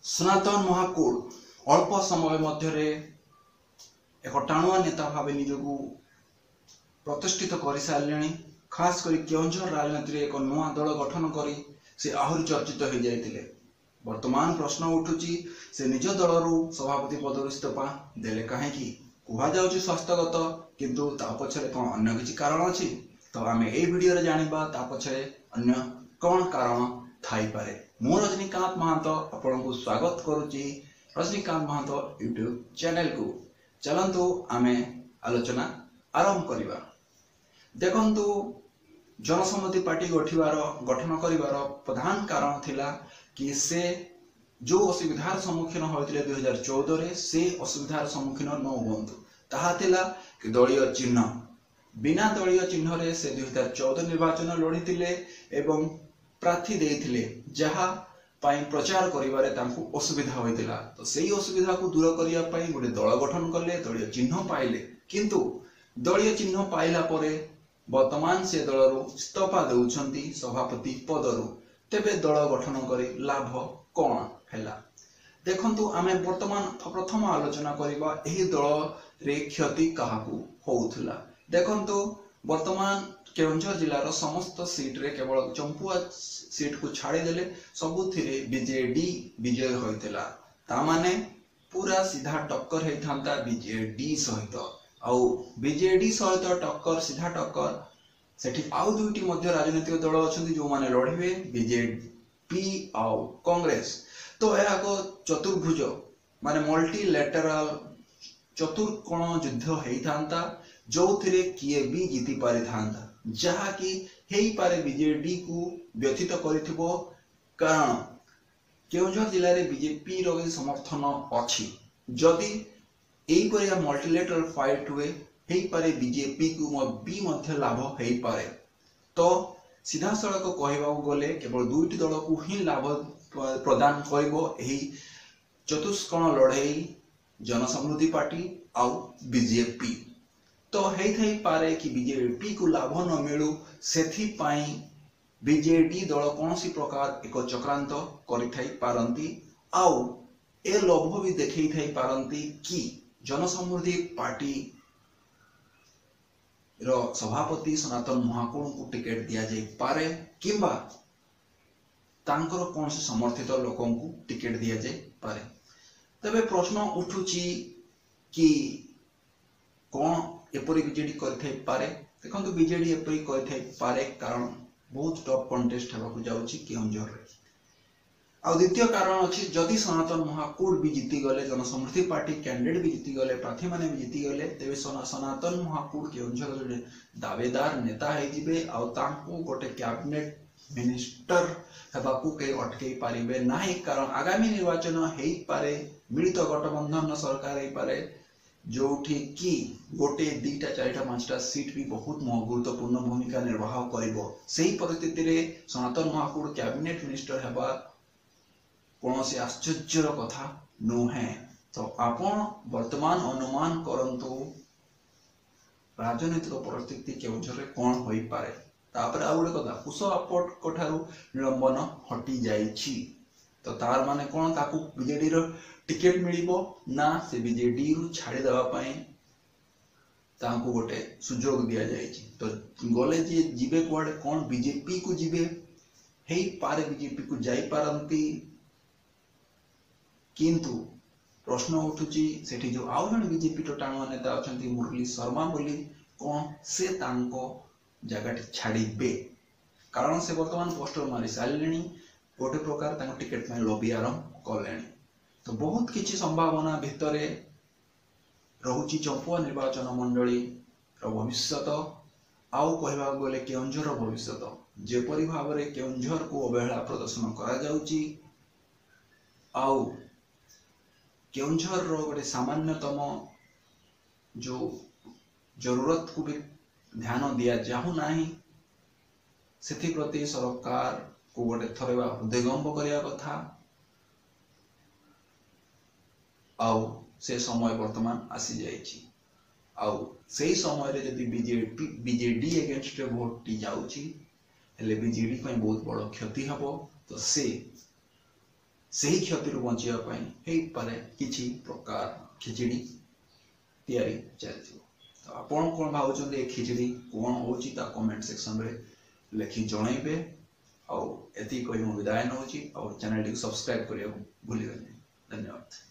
सनातन महाकूड़ अल्प समय मध्य एक टाणुआ नेता भाव निजक प्रतिष्ठित कर सारे। खास कर केउंझर राजनीति एक नुआ दल गठन कर से आहरी चर्चित हो जाते। वर्तमान प्रश्न उठुची से निज दल सभापति पद इस्तीफा देले कहीं कहुई स्वास्थ्यगत किंतु ता पछरे कौन अन्य किसी कारण अच्छी तो आम ए वीडियो जानिबा ता पछरे अन्य कौन कारण थाई पारे। मु रजनीकांत महांत आपण को स्वागत करुच्ची रजनीकांत महांत यूट्यूब चैनल को। चलंतु आमे आलोचना आरंभ करिबा। देखंतु जनसम्मति पार्टी गठन करिवार प्रधान कारण थिला कि से जो असुविधार सम्मुखीन होइतिले 2014 रे से असुविधार सम्मुखीन न होंतु ताहा थिला कि दलीय चिन्ह। बिना दलीय चिन्ह रे से 2014 निर्वाचन लड़ीतिले एवं प्रार्थी देइतिले जहा पाई प्रचार करिवारे तांकु असुविधा होइतिला। तो सेही असुविधा को दूर करिया पाई गोटे दल गठन कले, दलीय चिन्ह पाइले। किंतु दलीय चिन्ह पाइला परे वर्तमान से दलरू इस्तीफा देउछंती सभापति पदरू। तेबे दल गठन करे लाभ कौन हैला? देखंतु आमे वर्तमान प्रथम आलोचना करिबा एही दल रे क्षति काहाकू होउथला। देखंतु वर्तमान केउंझर जिलार समस्त सीट रे केवल चंपुआ सीट को छाड़ी देले सबुथिरे बीजेडी विजय होइतला। ता माने पूरा सीधा टक्कर हेथांता बीजेडी सहित। आउ बीजेडी सहित टक्कर सीधा टक्कर सेठी आउ दुईटी मध्य राजनीतिक दल अछंती जो माने लढिबे बीजेपी आउ कांग्रेस। तो एहा को चतुर्भुज माने मल्टीलैटरल चतुर्कोण युद्ध हेथांता जो थिरे किए भी जीति पारि थांता जहा कि हेई पारे बीजेडी को व्यथित करिथिबो। कारण केउंझर जिले रे बीजेपी रो समर्थन अछि। जदि एई परिया मल्टीलैटरल फाइट हुए हेई पारे बीजेपी को भी मध्य लाभ हेई पारे। तो सीधा सड़क कहबा गले केवल दुईटी दल को ही लाभ प्रदान करिवो एही चतुष्कोण लड़ाई जनसमृद्धि पार्टी आउ बीजेपी। तो हेई थाई पारे कि बीजेपी को लाभ न मिलू सेथि पाई बीजेडी दल कौनसी प्रकार एक चक्रांत करिथाई पारंती आउ ए लोभ भी देखै थाई पारंती कि जनसमृद्धि पार्टी रो सभापति सनातन महाकूड़ को टिकेट दिया जाई पारे किंबा तांकर कौन से समर्थित लोकों को टिकेट दिया जाई पारे। तबे प्रश्न उठुची कि कौन एपरी बीजेडी करिथाई पारे। देखंतु बीजेडी एपरी करिथाई पारे कारण बहुत टफ कंटेस्ट हेबाकू जाउची केउंझर रे। आ द्वितीय कारण अछि जदि सनातन महाकूड़ भी जीति गले, जनसमृद्धि पार्टी कैंडिडेट भी जीति गले, प्रार्थी माने भी जीति गले, तेबे सनातन महाकूड़ केउंझर रे दावेदार नेता हे जिबे आ तांकू गोटे कैबिनेट मिनिस्टर हेबाकू के अटकई पारिबे नाही। कारण आगामी निर्वाचन हेई पारे मिलित गठबंधन सरकार हेई पारे जोठी कि गोटे दीटा चारिटा पांचटा सीट भी बहुत गुरुत्वपूर्ण भूमिका निर्वाह करिवो। सेही परिस्थिति रे सनातन महाकूड़ कैबिनेट मिनिस्टर हेबा कोनोसी आश्चर्यर कथा नुहे। तो आपण वर्तमान अनुमान करंतु राजनीतिक परिस्थिति केउझर रे कोन होई पारे। तापर आ गोटे कथा कुश अपट कोठारु निलंबन हटी जाईछि। तो तार माने कोन ताकू बीजेडी रो टिकेट मिलिबो ना से बीजेडी रु छाड़ी देबा पई तांकू गोटे सुजोग दिया जाईछि। तो गले जे जिबे कोडे कोन बीजेपी को जिबे हेई पारे बीजेपी को जाई पारंती। किंतु प्रश्न उठुची सेठी जो आउ जण बीजेपी तो टाणुआ नेता अछंती मुरली शर्मा बोली कोन से तांको जगह छाड़ीबे। कारण से वर्तमान पोस्टर मारी सालेनी गोटे प्रकार तांको टिकेट में लॉबी आरंभ कलेनी। तो बहुत किछि संभावना भितरे रहुची चंपुआ निर्वाचन मंडली रो भविष्यत आउ कहबा गले केउंझर रो भविष्यत जेपरि भाव रे केउंझर को अवहेला प्रदर्शन करा जाउची आउ केउंझर रो गोटे सामान्यतम जो जरूरत को भी ध्यान दिया जाहु नाही सेथि प्रति सरकार को गोटे थरेबा उद्यगंब करिया कथा। आउ से समय वर्तमान आसी जाइछि। आउ सेही समय रे यदि बीजेडी अगेंस्ट रे वोट टी जाउछि हेले बीजेडी पई बहुत बड़ क्षति हबो। तो से ସେହି କ୍ଷତିରୁ ବଞ୍ଚିବା ପାଇଁ ହେଇପାରେ କିଛି ପ୍ରକାର ଖିଚିଡ଼ି ତିଆରି ଚାଲିଥିବ। ତ ଆପଣ କ'ଣ ଭାବୁଛନ୍ତି ଏ ଖିଚିଡ଼ି କ'ଣ ହେଉଛି ତା କମେଣ୍ଟ ସେକ୍ସନରେ ଲେଖି ଜଣାଇବେ। ଆଉ ଏତିକି କହି ମୁଁ ବିଦାୟ ନେଉଛି। ଆଉ ଚ୍ୟାନେଲଟିକୁ ସବସ୍କ୍ରାଇବ କରିବାକୁ ଭୁଲିବେନି। ଧନ୍ୟବାଦ।